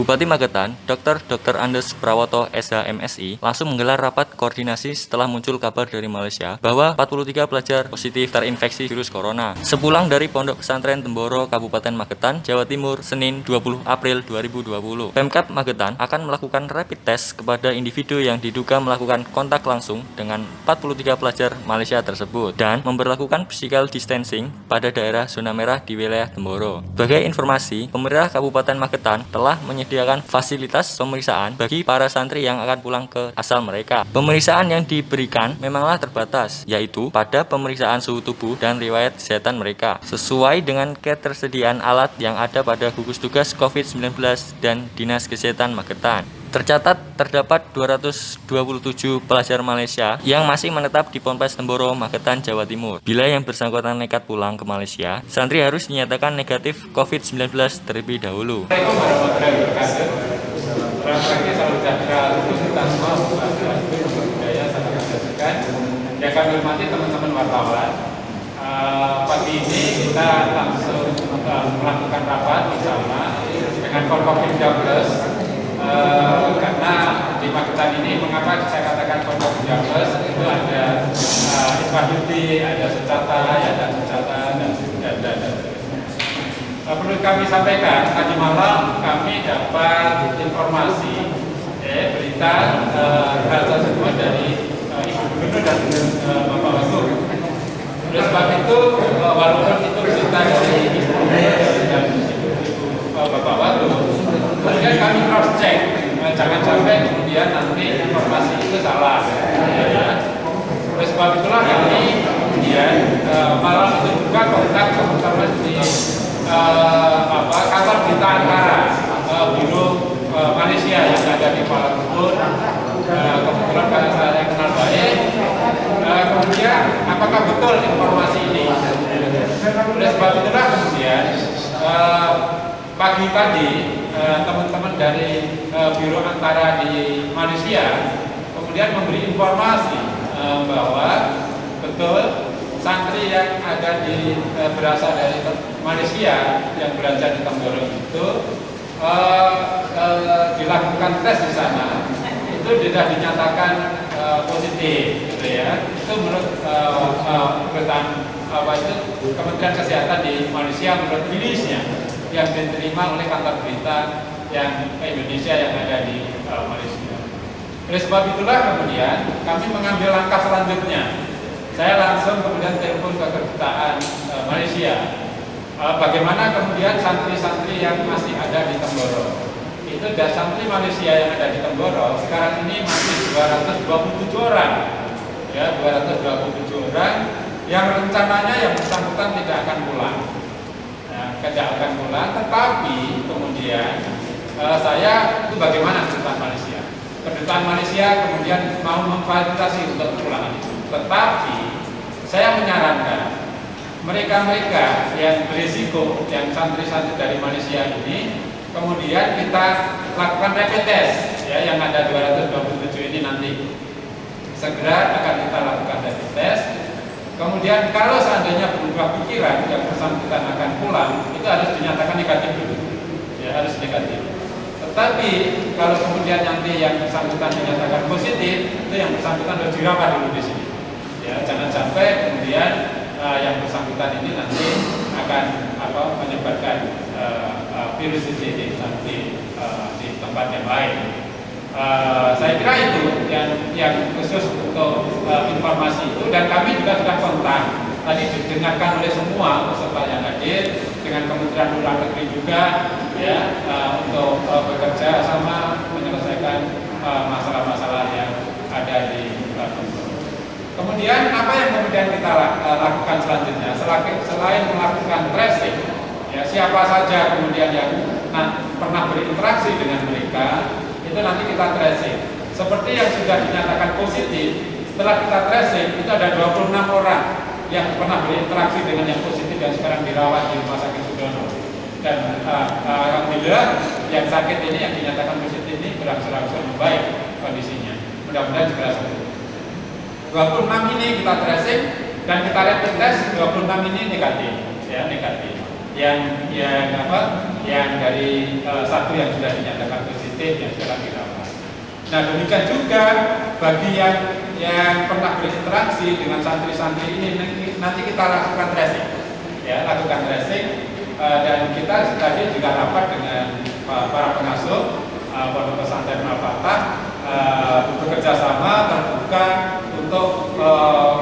Bupati Magetan, Dr. Andes Prawoto SH MSI, langsung menggelar rapat koordinasi setelah muncul kabar dari Malaysia bahwa 43 pelajar positif terinfeksi virus corona. Sepulang dari Pondok Pesantren Temboro, Kabupaten Magetan, Jawa Timur, Senin 20 April 2020, Pemkab Magetan akan melakukan rapid test kepada individu yang diduga melakukan kontak langsung dengan 43 pelajar Malaysia tersebut dan memberlakukan physical distancing pada daerah zona merah di wilayah Temboro. Sebagai informasi, pemerintah Kabupaten Magetan telah menyediakan fasilitas pemeriksaan bagi para santri yang akan pulang ke asal mereka. Pemeriksaan yang diberikan memanglah terbatas, yaitu pada pemeriksaan suhu tubuh dan riwayat kesehatan mereka, sesuai dengan ketersediaan alat yang ada pada gugus tugas COVID-19 dan Dinas Kesehatan Magetan. Tercatat terdapat 227 pelajar Malaysia yang masih menetap di Ponpes Temboro, Magetan, Jawa Timur. Bila yang bersangkutan nekat pulang ke Malaysia, santri harus dinyatakan negatif COVID-19 terlebih dahulu. Yang kami hormati teman-teman wartawan, pagi ini kita langsung melakukan rapat bersama dengan Forkopimda Plus. Karena di Magetan ini, mengapa saya katakan Forkopimda Plus, itu ada infrastruktur, ada secata, dan perlu kami sampaikan, tadi malam kami dapat informasi berita hal tersebut dari Ibu Gubernur dan Bapak Wagub. Oleh sebab itu, walaupun itu berita dari Ibu Gubernur dan Bapak Wagub, kemudian kami cross check, jangan sampai kemudian nanti informasi itu salah. Oleh sebab itulah kami kemudian malam itu juga kontak teman-teman di kantor berita antara Biro Malaysia yang ada di Kuala Lumpur. Kebetulan karena saya kenal baik, kemudian apakah betul informasi ini? Oleh sebab itulah kemudian pagi tadi teman-teman dari Biro Antara di Malaysia kemudian memberi informasi bahwa betul santri yang ada di berasal dari Malaysia yang berada di Temboro itu dilakukan tes di sana, itu tidak dinyatakan positif, gitu ya. Itu menurut Kementerian Kesehatan di Malaysia, menurut rilisnya yang diterima oleh kantor berita yang Indonesia yang ada di Malaysia. Oleh sebab itulah kemudian kami mengambil langkah selanjutnya. Saya langsung kemudian telepon ke kedutaan Malaysia. Bagaimana kemudian santri-santri yang masih ada di Temboro? Itu dan santri Malaysia yang ada di Temboro sekarang ini masih 227 orang. Ya, 227 orang yang rencananya yang bersangkutan tidak akan pulang. Tidak akan pulang, tetapi kemudian saya itu bagaimana kedutaan Malaysia? Kedutaan Malaysia kemudian mau memfasilitasi untuk kepulangan itu. Tetapi saya menyarankan mereka-mereka yang berisiko, yang santri-santri dari Malaysia ini, kemudian kita lakukan rapid test, ya, yang ada 227 ini nanti segera akan kita lakukan rapid test. Kemudian kalau seandainya berubah pikiran yang bersangkutan akan pulang, itu harus dinyatakan negatif dulu, ya, harus negatif. Tetapi kalau kemudian nanti yang bersangkutan dinyatakan positif, itu yang bersangkutan harus dirawat dulu di sini. Ya, jangan sampai kemudian yang bersangkutan ini nanti akan menyebarkan virus ini di tempat yang lain. Saya kira itu yang khusus untuk informasi itu, dan kami juga sudah kontak tadi didengarkan oleh semua peserta yang hadir dengan Kementerian Luar Negeri juga, ya, untuk bekerja sama menyelesaikan masalah-masalah yang ada di Temboro. Kemudian apa yang kemudian kita lakukan selanjutnya selain melakukan tracing, ya, siapa saja kemudian yang pernah berinteraksi dengan mereka, itu nanti kita tracing. Seperti yang sudah dinyatakan positif, setelah kita tracing itu ada 26 orang yang pernah berinteraksi dengan yang positif dan sekarang dirawat di Rumah Sakit Sudono. Dan alhamdulillah yang sakit ini, yang dinyatakan positif ini berangsur-angsur membaik kondisinya. Mudah-mudahan segera sembuh. 26 ini kita tracing dan kita rapid test, 26 ini negatif, ya, negatif. Yang yang dari satu yang sudah dinyatakan positif yang sekarang dirawat. Nah demikian juga bagi yang pernah berinteraksi dengan santri-santri ini nanti kita lakukan tracing, ya lakukan tracing dan kita tadi juga rapat dengan para pengasuh Pondok Pesantren Al-Fatah bekerja sama terbuka untuk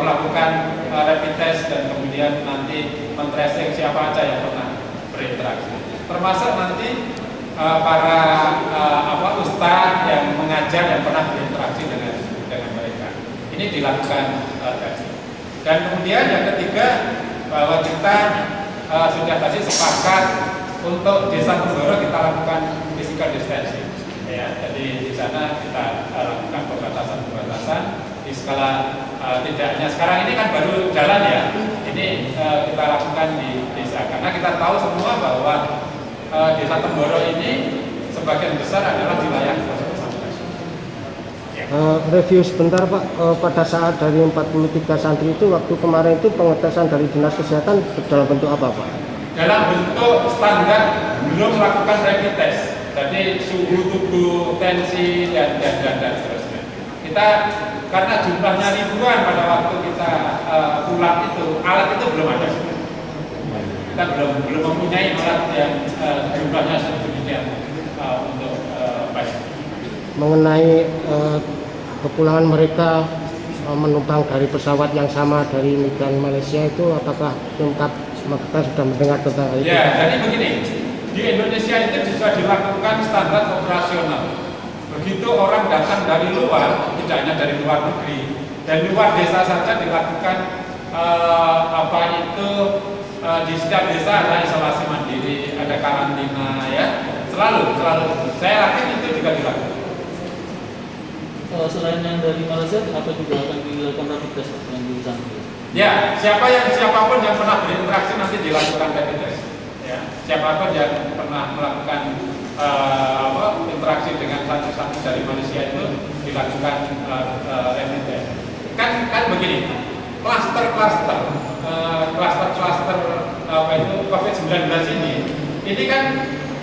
melakukan rapid test dan kemudian nanti men-tracing siapa aja yang pernah berinteraksi. Termasuk nanti para ustadz yang mengajar yang pernah berinteraksi dengan mereka. Ini dilakukan tracing. Dan kemudian yang ketiga bahwa kita sudah tadi sepakat untuk Desa Tenggoro kita lakukan physical distancing. Ya, jadi di sana kita lakukan pembatasan di skala tidak hanya sekarang ini kan baru jalan ya. Ini kita lakukan di desa karena kita tahu semua bahwa Desa Tenggoro ini sebagian besar adalah wilayah pondok pesantren. Review sebentar Pak, pada saat dari 43 santri itu waktu kemarin itu pengetesan dari Dinas Kesehatan dalam bentuk apa Pak? Dalam bentuk standar belum melakukan rapid test. Jadi suhu tubuh, tensi dan seterusnya. Kita karena jumlahnya ribuan pada waktu kita pulang itu alat itu belum ada. Kita belum mempunyai alat yang jumlahnya sedemikian untuk baik. Mengenai kepulangan mereka menumpang dari pesawat yang sama dari migran Malaysia itu apakah lengkap? Kita sudah mendengar tentang itu. Ya, jadi begini, di Indonesia itu bisa dilakukan standar operasional. Begitu orang datang dari luar, tidak hanya dari luar negeri, dari luar desa saja dilakukan di setiap desa ada isolasi mandiri, ada karantina, ya, selalu. Saya yakin itu juga dilakukan. Selain yang dari Malaysia, apa juga akan dilakukan rapid test yang di sana? Ya, siapapun yang pernah berinteraksi nanti dilakukan rapid test. Ya, siapapun yang pernah melakukan interaksi dengan santri-santri dari Malaysia itu dilakukan rapid test. Kan begini, klaster COVID-19 ini kan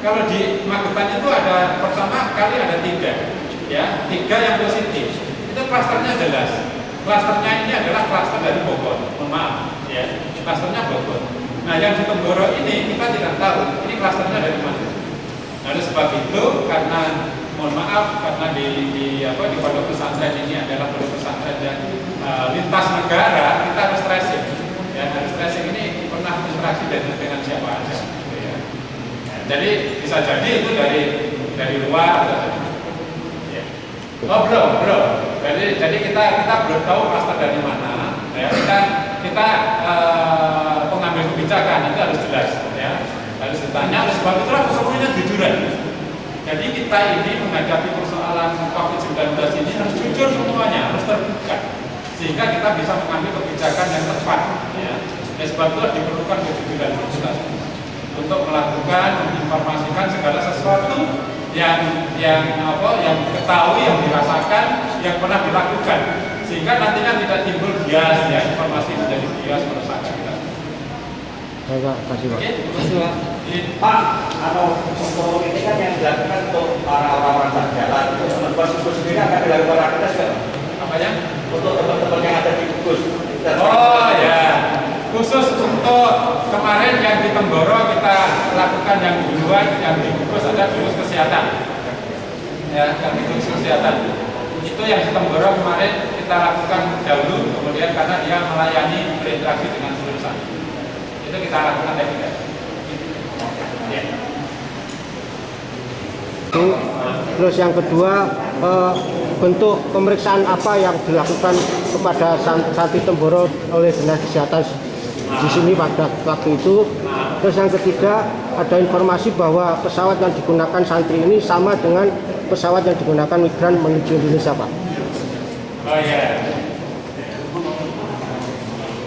kalau di Magetan itu ada pertama kali ada 3 yang positif. Itu klasternya jelas. Klasternya ini adalah klaster dari Bogor, mohon maaf, ya, klasternya Bogor. Nah, yang di Tenggoro ini kita tidak tahu, ini klasternya dari mana. Nah, oleh sebab itu, karena mohon maaf, karena di pondok pesantren ini adalah pondok pesantren yang lintas negara, kita harus tracing. Ya, harus tracing ini pernah interaksi dengan siapa aja. Gitu ya. Nah, jadi bisa jadi itu dari luar. Ya. Oh belum. Jadi kita belum tahu klaster dari mana. Ya, kita pengambil kebijakan itu harus jelas. Ya, harus ditanya. Oleh sebab itulah semuanya jujuran. Jadi kita ini menghadapi persoalan COVID-19 ini harus jujur semuanya, harus terbuka, sehingga kita bisa mengambil kebijakan yang tepat. Ya. Oleh sebab itulah diperlukan kejujuran kita untuk melakukan, menginformasikan segala sesuatu yang ketahui, yang dirasakan, yang pernah dilakukan, sehingga nantinya tidak timbul bias, ya, informasi menjadi bias meresahkan kita. Terima kasih Pak. Oke, Pak, untuk ini kan yang dilakukan untuk para orang-orang berjalan, untuk teman-teman Kukus sendiri akan dilakukan rapid test nggak? apanya? Untuk teman-teman yang ada di Kukus. Oh ya, khusus untuk kemarin yang di Tenggoro kita lakukan yang duluan, yang di Kukus ada dinas kesehatan. Ya, yang di dinas kesehatan. Itu yang di Tenggoro kemarin kita lakukan dahulu, kemudian karena dia melayani berinteraksi dengan seluruh santri. Itu kita lakukan lagi ya. Ya. Terus yang kedua, bentuk pemeriksaan apa yang dilakukan kepada santri Tenggoro oleh Dinas Kesehatan di sini pada waktu itu. Terus yang ketiga, ada informasi bahwa pesawat yang digunakan santri ini sama dengan pesawat yang digunakan migran menuju Indonesia, Pak. Oh iya.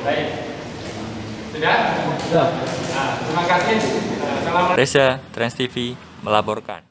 Baik. Sudah? Ya. Nah, terima kasih. Assalamualaikum. Reza, Trans TV melaporkan.